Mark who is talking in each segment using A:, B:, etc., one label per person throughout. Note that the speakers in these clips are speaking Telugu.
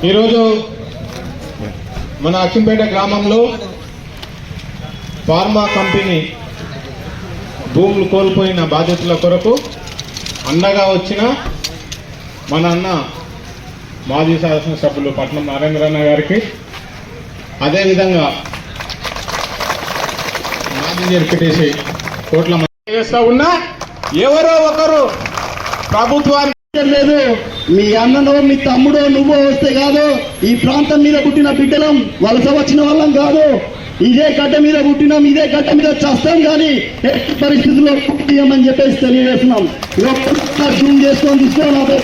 A: ఈరోజు మన అక్కింపేట గ్రామంలో ఫార్మా కంపెనీ భూములు కోల్పోయిన బాధితుల కొరకు అండగా వచ్చిన మన అన్న మాజీ శాసనసభ్యులు పట్నం నరేంద్రన్న గారికి, అదేవిధంగా మాజీ జడ్పీటీసీ కోట్ల చేస్తూ ఉన్నా ఎవరో ఒకరు ప్రభుత్వానికి
B: లేదు. మీ అన్ననో మీ తమ్ముడో నువ్వో వస్తే కాదు, ఈ ప్రాంతం మీద పుట్టిన బిడ్డలం, వలస వచ్చిన వాళ్ళం కాదు. ఇదే గడ్డ మీద పుట్టినాం, ఇదే గడ్డ మీద చేస్తాం, కానీ ఎట్టి పరిస్థితుల్లో పుట్టియమని చెప్పేసి తెలియజేస్తున్నాం. జూమ్ చేసుకొని తీసుకోవాలి.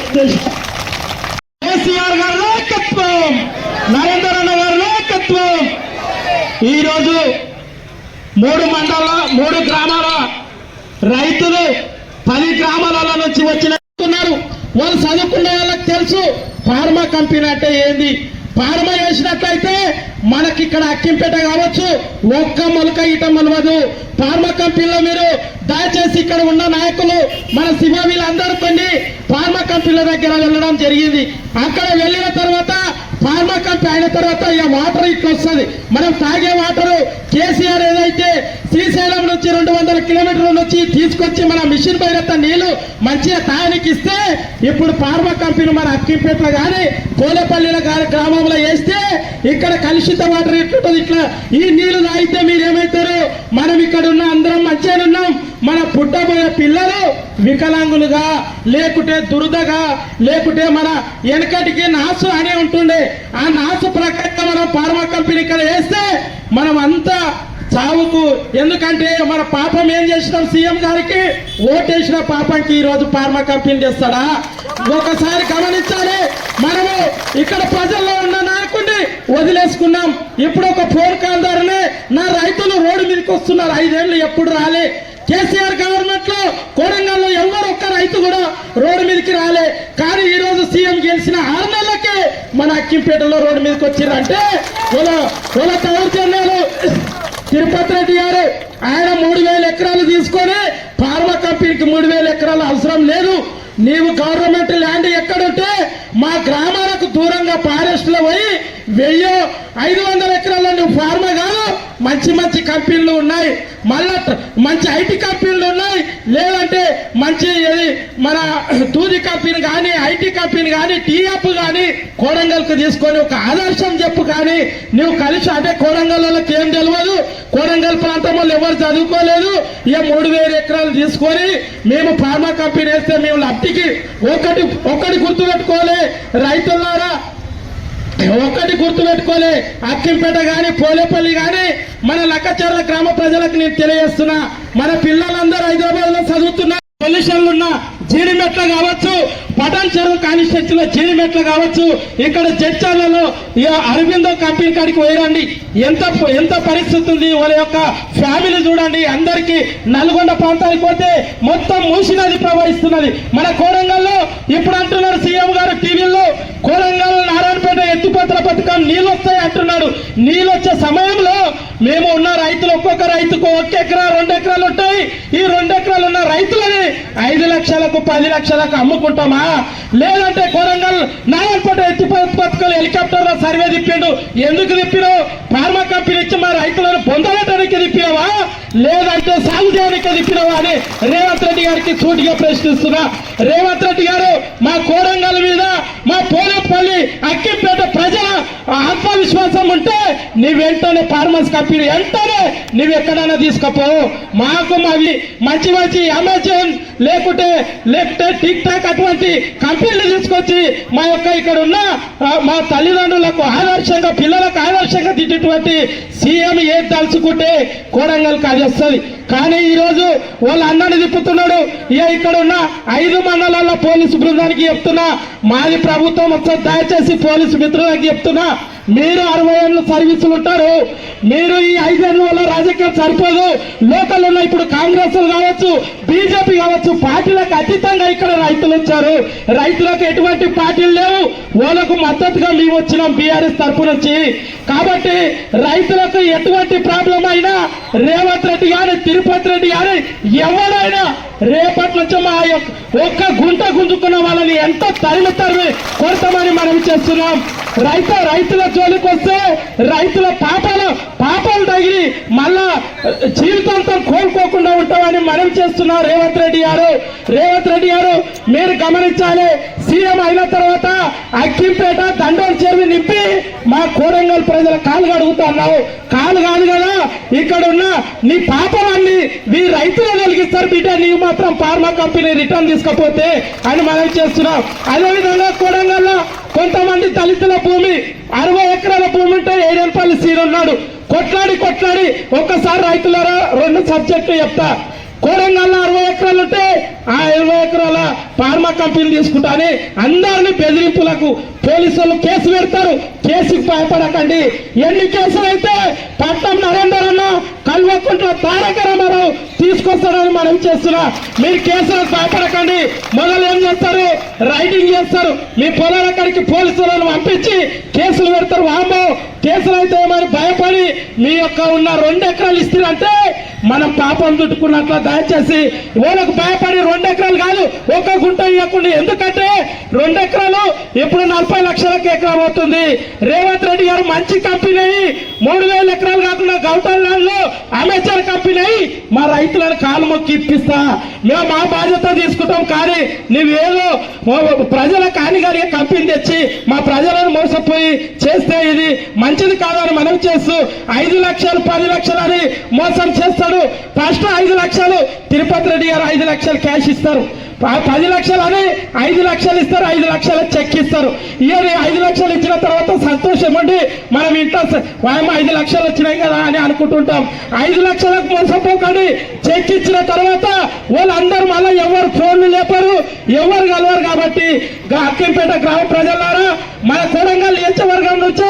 C: కేసీఆర్ గారి నాయకత్వం, నరేంద్ర అన్న గారి నాయకత్వం. ఈరోజు 3 గ్రామాల రైతులు 10 గ్రామాల నుంచి వచ్చినట్టున్నారు. వాళ్ళు చదువుకునే వాళ్ళకి తెలుసు ఫార్మా కంపెనీ అంటే ఏంది. ఫార్మా వేసినట్లయితే మనకి ఇక్కడ అక్కింపేట కావచ్చు, ఒక్క మొలక ఇట మొలవదు. ఫార్మా కంపెనీలో మీరు దయచేసి ఇక్కడ ఉన్న నాయకులు మన శివ వీళ్ళందరితో ఫార్మా కంపెనీల దగ్గర వెళ్ళడం జరిగింది. అక్కడ వెళ్ళిన తర్వాత ఫార్మా కంపెనీ అయిన తర్వాత ఇక వాటర్ ఇట్లా వస్తుంది. మనం తాగే వాటరు కేసీఆర్ ఏదైతే శ్రీశైలం నుంచి 200 కిలోమీటర్ల నుంచి తీసుకొచ్చి మన మిషన్ భైరత నీళ్లు మంచిగా తాగడానికి ఇస్తే, ఇప్పుడు ఫార్మా కంపెనీ మన అక్కింపేటలో కానీ పోలేపల్లిలో కానీ గ్రామంలో వేస్తే ఇక్కడ కలుషిత వాటర్ ఎట్లుంటుంది. ఇట్లా ఈ నీళ్లు తాగితే మీరేమవుతారు? మనం ఇక్కడ ఉన్న అందరం మంచిగా ఉన్నాం. మన పుట్టబోయే పిల్లలు వికలాంగులుగా, లేకుంటే దురదగా, లేకుంటే మన వెనకటికి నాసు అనే ఉంటుండే, ఆ నాసు ప్రకారం మనం ఫార్మా కంపెనీ ఇక్కడ వేస్తే మనం అంతా చావుకు. ఎందుకంటే మన పాపం ఏం చేసినాం? సీఎం గారికి ఓటేసిన పాపంకి ఈరోజు ఫార్మా కంపెనీ చేస్తాడా? ఒకసారి గమనించాలి. మనము ఇక్కడ ప్రజల్లో ఉన్న నాయకుడిని వదిలేసుకున్నాం. ఇప్పుడు ఒక ఫోన్ కాల్ ద్వారానే నా రైతులు రోడ్డు మీదకి వస్తున్నారు. 5 ఏళ్ళు ఎప్పుడు రాలే. కేసీఆర్ గవర్నమెంట్ లో కోడంగల్లో ఎవరు ఒక్క రైతు కూడా రోడ్డు మీదకి రాలే. కానీ ఈ రోజు సీఎం గెలిచిన 6 నెలలకే మన అక్కింపేటలో రోడ్డు మీదకి వచ్చిందంటే వాళ్ళ దౌర్జన్యాలు. తిరుపతి రెడ్డి గారు ఆయన 3000 ఎకరాలు తీసుకొని ఫార్మా కంపెనీకి 3000 ఎకరాలు అవసరం లేదు. నీవు గవర్నమెంట్ ల్యాండ్ ఎక్కడుంటే మా గ్రామాలకు దూరంగా ఫారెస్ట్ లో పోయి 1500 ఎకరాల్లో నువ్వు ఫార్మా కాదు, మంచి కంపెనీలు ఉన్నాయి, మళ్ళా మంచి ఐటీ కంపెనీలు ఉన్నాయి, లేదంటే మంచి మన దూది కంపెనీ కానీ ఐటీ కంపెనీ కానీ టీఎఫ్ కానీ కోడంగల్కు తీసుకొని ఒక ఆదర్శం చెప్పు. కానీ నువ్వు కలిసి అంటే కోడంగల్లోకి ఏం తెలియదు, కోడంగల్ ప్రాంతం వాళ్ళు ఎవరు చదువుకోలేదు. ఇక 3000 ఎకరాలు తీసుకొని మేము ఫార్మా కంపెనీ వేస్తే మేము లబ్ధికి ఒకటి గుర్తుపెట్టుకోలే రైతులారా, ఒకటి గుర్తుపెట్టుకోలే. అక్కింపేట కానీ పోలేపల్లి కానీ మన లక్కచర్ల గ్రామ ప్రజలకు నేను తెలియజేస్తున్నా, మన పిల్లలందరూ హైదరాబాద్ లో చదువుతున్నా. సొల్యూషన్లున్న జీడిమెట్ల కావచ్చు, పటాన్ చెరువు కాన్స్టిట్యూన్సీ లో జీడిమెట్ల కావచ్చు, ఇక్కడ జడ్చర్లలో అరవిందో కంపెనీ కాడికి పోయిరండి. ఎంత పరిస్థితి ఉంది. వాళ్ళ యొక్క ఫ్యామిలీ చూడండి. అందరికీ నల్గొండ ప్రాంతానికి పోతే మొత్తం మూసి నది ప్రవహిస్తున్నది. మన కోడంగల్లో ఇప్పుడు అంటున్నారు సీఎం గారు టీవీలో, కోడంగల్ నారాయణపేట ఎత్తిపోతల పథకం నీళ్ళు వస్తాయి అంటున్నాడు. నీళ్ళు వచ్చే సమయంలో మేము ఉన్న రైతులు ఒక్కొక్క రైతుకు 1 ఎకరా 2 ఎకరాలు ఉంటాయి. ఈ 2 ఎకరాలు ఉన్న రైతులని 5 లక్షలకు 10 లక్షలకు అమ్ముకుంటామా? లేదంటే కోరంగల్ నారాయణపేట ఎత్తిపోతల పథకం హెలికాప్టర్ లో సర్వే తిప్పిండు. ఎందుకు తిప్పినావు? ఫార్మా కంపెనీ ఇచ్చి మా రైతులను పొందడానికి తిప్పినావా, లేదంటే సాగు చేయడానికి తిప్పినావా అని రేవంత్ రెడ్డి గారికి సూటిగా ప్రశ్నిస్తున్నా. రేవంత్ రెడ్డి గారు మా కోడంగల్ మీద, మా పోలేపల్లి అక్కింపేట ప్రజల ఆత్మవిశ్వాసం ఉంటే నీ వెంటనే ఫార్మర్స్ కంపెనీ వెంటనే నువ్వు ఎక్కడైనా తీసుకపో. మాకు మంచి అమెజాన్ లేకుంటే టిక్ టాక్ అటువంటి కంపెనీలు తీసుకొచ్చి మా యొక్క ఇక్కడ ఉన్న మా తల్లిదండ్రులకు ఆదర్శంగా, పిల్లలకు ఆదర్శంగా తిట్టేటువంటి సీఎం ఏది తలుచుకుంటే కోడంగల్కి అది వస్తుంది. కానీ ఈ రోజు వాళ్ళ అన్నని తిప్పుతున్నాడు. ఇక్కడ ఉన్న 5 మండలాల పోలీసు బృందానికి చెప్తున్నా, మాది ప్రభుత్వం వస్తే దయచేసి పోలీసు మిత్రులకు చెప్తున్నా, మీరు 60 ఏళ్ళు సర్వీసులు ఉంటారు. మీరు ఈ 5 ఏళ్ళ వల్ల రాజకీయం సరిపోదు. లోకల్ ఉన్న ఇప్పుడు కాంగ్రెస్ కావచ్చు, బీజేపీ కావచ్చు, పార్టీలకు అతీతంగా ఇక్కడ రైతులు వచ్చారు. రైతులకు ఎటువంటి పార్టీలు లేవు. వాళ్ళకు మద్దతుగా మేము వచ్చినాం బీఆర్ఎస్ తరఫు నుంచి. కాబట్టి రైతులకు ఎటువంటి ప్రాబ్లం అయినా రేవంత్ రెడ్డి గాని, తిరుపతి రెడ్డి గాని ఎవరైనా రేపటి నుంచి మా యొక్క ఒక్క గుంట గుంజుకున్న వాళ్ళని ఎంత తరిమి కొడతామని మనం చేస్తున్నాం. రైతుల జోలికి వస్తే రైతుల పాపాలు తగిలి మళ్ళా జీవితాంతం కోలుకోకుండా ఉంటామని మనం చేస్తున్నాం. రేవంత్ రెడ్డి గారు మీరు గమనించాలి. సీఎం అయిన తర్వాత అక్కింపేట దండోలు చెరువు నింపి మా కోడంగల్ ప్రజల కాలు కడుగుతున్నావు. కాలు కాదు కదా, ఇక్కడ ఉన్న నీ పాపాన్ని మీ రైతులు కలిగిస్తారు బిడ్డ, నీవు మాత్రం ఫార్మా కంపెనీ రిటర్న్ తీసుకపోతే అని మనం చేస్తున్నాం. అదేవిధంగా కోడంగల్లో కొంతమంది దళితుల భూమి 60 ఎకరాల భూమి ఉంటే ఏడేపల్లి సీన్ ఉన్నాడు. కొట్లాడి ఒక్కసారి రైతులారా 2 సబ్జెక్టు చెప్తా. కోడంగల్లో 60 ఎకరాలు ఉంటే ఆ 20 ఎకరాల ఫార్మా కంపెనీ తీసుకుంటాని అందరినీ బెదిరింపులకు పోలీసులు కేసు పెడతారు. కేసుకు భయపడకండి. ఎన్ని కేసులు అయితే పట్నం నరేందర్ అన్న కల్వకుంట్ల తారక రామారావు తీసుకొస్తారని మనం చేస్తున్నా. మీరు కేసులకు భయపడకండి. మొదలు ఏం చేస్తారు, రైడింగ్ చేస్తారు. మీ పొలాల కాడికి పోలీసులను పంపించి కేసులు పెడతారు. వామ్మో కేసులు అయితే మరి భయపడి మీ యొక్క ఉన్న 2 ఎకరాలు ఇస్తారంటే మనం పాపం చుట్టుకున్నట్ల. దయచేసి వాళ్ళకు భయపడి 2 ఎకరాలు కాదు, 1 గుంట ఇవ్వకుండా. ఎందుకంటే 2 ఎకరాలు ఇప్పుడు 40 లక్షలకు ఎకరం అవుతుంది. రేవంత్ రెడ్డి గారు మంచి కంపెనీ 3000 ఎకరాలు కాకుండా గౌతమ్ ల్యాండ్లో అమెచర్ కంపెనీ మా రైతులను కాలు మొక్కి ఇప్పిస్తా. మేము మా బాధ్యత తీసుకుంటాం. కానీ నువ్వేదో ప్రజల కానిగానే కంపెనీ తెచ్చి మా ప్రజలను మోసపోయి చేస్తే ఇది మంచిది కాదని మనం చేస్తూ 5 లక్షలు 10 లక్షలు అని మోసం చేస్తాడు. ఫస్ట్ 5 లక్షలు తిరుపతి రెడ్డి గారు 5 లక్షలు క్యాష్ ఇస్తారు. 10 లక్షలు అని 5 లక్షలు ఇస్తారు. 5 లక్షల చెక్ ఇస్తారు. ఇయర్ 5 లక్షలు ఇచ్చిన తర్వాత సంతోషం ఉండి మనం ఇంట్లో 5 లక్షలు వచ్చినాయి కదా అని అనుకుంటుంటాం. 5 లక్షలకు మోసపోకండి. చెక్ ఇచ్చిన తర్వాత వాళ్ళందరూ మళ్ళీ ఎవరు ఫోన్లు లేపరు, ఎవరు కలవరు. కాబట్టి అక్కింపేట గ్రామ ప్రజలారా, మన కోడంగల్ నియోజకవర్గం నుంచి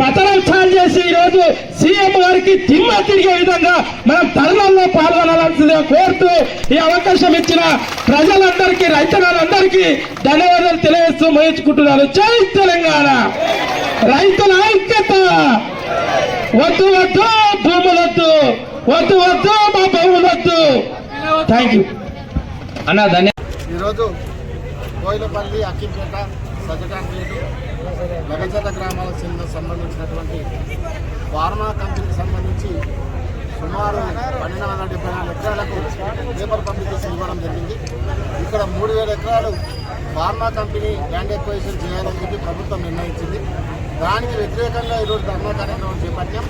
C: పతనం చాలు చేసి ఈరోజు సీఎం గారికి దిమ్మ తిరిగే విధంగా మనం తరుణంలో పాల్గొనాల్సిందిగా కోరుతూ ఈ అవకాశం ఇచ్చిన ప్రజలందరికీ, రైతులందరికీ ధన్యవాదాలు తెలియజేస్తూ ముగించుకుంటున్నాను. జై తెలంగాణ. రైతుల ఐక్యత. వద్దు భూములొద్దు, వద్దు మా భూములొద్దు. థ్యాంక్ యూ అన్న.
D: ఈరోజు కోయిలపల్లి, అక్కింపేట, సజ్జకాంపేట, లగజల గ్రామాలకు సంబంధించినటువంటి ఫార్మా కంపెనీకి సంబంధించి సుమారు 1274 ఎకరాలకు పేపర్ పబ్లికేషన్ ఇవ్వడం జరిగింది. ఇక్కడ 3000 ఎకరాలు ఫార్మా కంపెనీ ల్యాండ్ ఎక్వైజేషన్ చేయాలని చెప్పి ప్రభుత్వం నిర్ణయించింది. దానికి వ్యతిరేకంగా ఈరోజు ధర్నా కార్యక్రమం చేపట్టాం.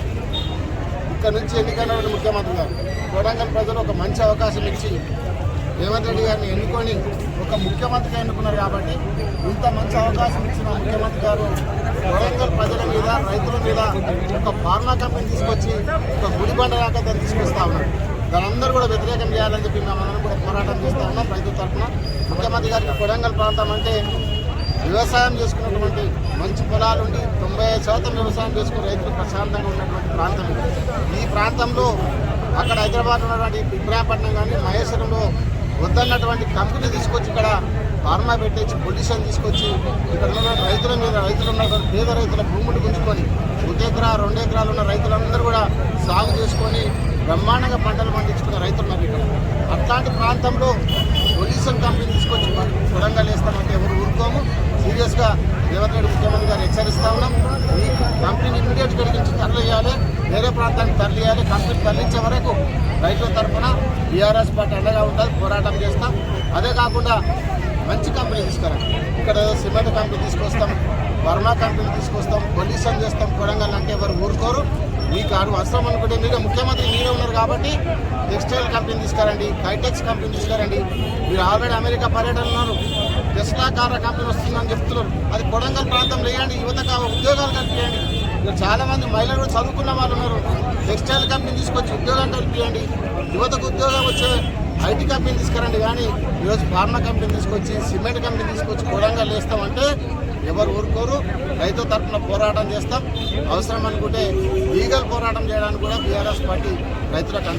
D: ఇక్కడ నుంచి ఎన్నికైన ముఖ్యమంత్రి గారు కోడంగల్ ప్రజలు ఒక మంచి అవకాశం ఇచ్చి రేవంత్ రెడ్డి గారిని ఎన్నుకొని ఒక ముఖ్యమంత్రిగా ఎన్నుకున్నారు. కాబట్టి ఇంత మంచి అవకాశం ఇచ్చిన ముఖ్యమంత్రి గారు కోడంగల్ ప్రజల మీద, రైతుల మీద ఒక ఫార్మా కంపెనీ తీసుకొచ్చి ఒక గుడిబండ దాకా దాన్ని తీసుకొస్తా ఉన్నారు. దాని అందరూ కూడా వ్యతిరేకం చేయాలని చెప్పి మేమందరం కూడా పోరాటం చేస్తూ ఉన్నాం రైతుల తరఫున. ముఖ్యమంత్రి గారికి కోడంగల్ ప్రాంతం అంటే వ్యవసాయం చేసుకున్నటువంటి మంచి పొలాలుండి 95% వ్యవసాయం చేసుకుని రైతులు ప్రశాంతంగా ఉన్నటువంటి ప్రాంతం. ఈ ప్రాంతంలో అక్కడ హైదరాబాద్ ఉన్నటువంటి ఇబ్రాహీంపట్నం కానీ మహేశ్వరంలో వద్దన్నటువంటి కంపెనీ తీసుకొచ్చి ఇక్కడ ఫార్మా పెట్టేసి పొల్యూషన్ తీసుకొచ్చి ఇక్కడ ఉన్న రైతుల మీద, ఉన్నటువంటి పేద రైతుల భూములు గుంజుకొని 1 ఎకరా 2 ఎకరాలు ఉన్న రైతులందరూ కూడా సాగు చేసుకొని బ్రహ్మాండంగా పంటలు పండించుకున్న రైతులు ఉన్నారు ఇక్కడ. అట్లాంటి ప్రాంతంలో పొల్యూషన్ కంపెనీ తీసుకొచ్చి కొడంగల్ వేస్తామంటే ఎవరు ఊరుకోము. సీరియస్గా రేవంత్ రెడ్డి ముఖ్యమంత్రి గారు హెచ్చరిస్తా ఉన్నాం. ఈ కంపెనీని ఇమ్మీడియట్ కలిగించి తరలియాలి, వేరే ప్రాంతానికి తరలియాలి. కంపెనీ తరలించే వరకు రైతుల తరఫున బీఆర్ఎస్ పార్టీ అండగా ఉంటుంది, పోరాటం చేస్తాం. అదే కాకుండా మంచి కంపెనీ తీసుకురాం. ఇక్కడ సిమెంట్ కంపెనీ తీసుకొస్తాం, వర్మా కంపెనీ తీసుకొస్తాం, పొల్యూషన్ చేస్తాం కొడంగల్ అంటే ఎవరు ఊరుకోరు. మీకు అవసరం అనుకుంటే మీరే ముఖ్యమంత్రి మీరే ఉన్నారు కాబట్టి టెక్స్టైల్ కంపెనీ తీసుకురండి, హైటెక్స్ కంపెనీ తీసుకురండి. మీరు ఆల్రెడీ అమెరికా పర్యటన ఉన్నారు, టెస్లా కార్ కంపెనీ వస్తుందని చెప్తున్నారు. అది కొడంగల్ ప్రాంతంలో వేయండి, యువతకు ఉద్యోగాలు కల్పించండి. ఇక్కడ చాలామంది మహిళలు కూడా చదువుకున్న వాళ్ళు ఉన్నారు. టెక్స్టైల్ కంపెనీ తీసుకొచ్చి ఉద్యోగాలు కల్పించండి, యువతకు ఉద్యోగం వచ్చే ఐటీ కంపెనీ తీసుకురండి. కానీ ఈరోజు ఫార్మా కంపెనీ తీసుకొచ్చి, సిమెంట్ కంపెనీ తీసుకొచ్చి కొడంగల్ వేస్తామంటే ఎవరు ఊరుకోరు. రైతు తరఫున పోరాటం చేస్తాం. అవసరం అనుకుంటే లీగల్ పోరాటం చేయడానికి కూడా బీఆర్ఎస్ పార్టీ రైతులకు